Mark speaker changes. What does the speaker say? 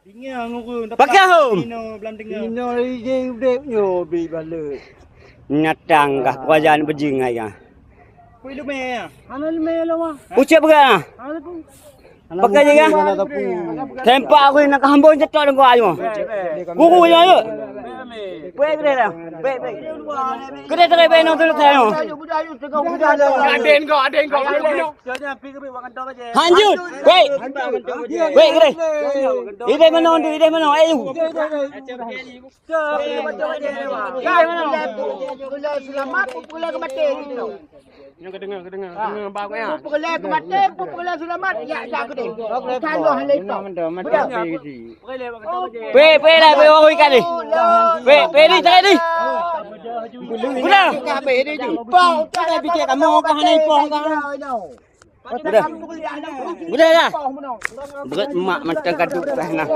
Speaker 1: Tinggal ngurung.
Speaker 2: Pakai hom.
Speaker 1: Dino rijing dek yo bi balik.
Speaker 2: Nyatang kah kerajaan berjing ai kah.
Speaker 1: Pui lu me. Ana lu me lo mah.
Speaker 2: Ucap berat.
Speaker 1: Ana tu.
Speaker 2: Pakai je kah? Tempat aku nak hambon cetok dengan ayo. Guru ya yo. Baik dah. Baik. Kedai terai baik nak tu saya. Aden kau. Hanjut. Baik. Baik kedai. Ide mana? Ayo.
Speaker 3: Selamat pula ke mati gitu.
Speaker 2: Yang kedengar bau ya.
Speaker 3: Pula ke mati, pula selamat. Ya aku deh. Kalau hal itu.
Speaker 2: Baik lah, baik orang ikan ni. Baik ni, cakap ni. Budak.
Speaker 3: Pong, tak fikir kamu kan hanya pong kan.
Speaker 2: Budak lah. Berat mak macam kaduk dah nak.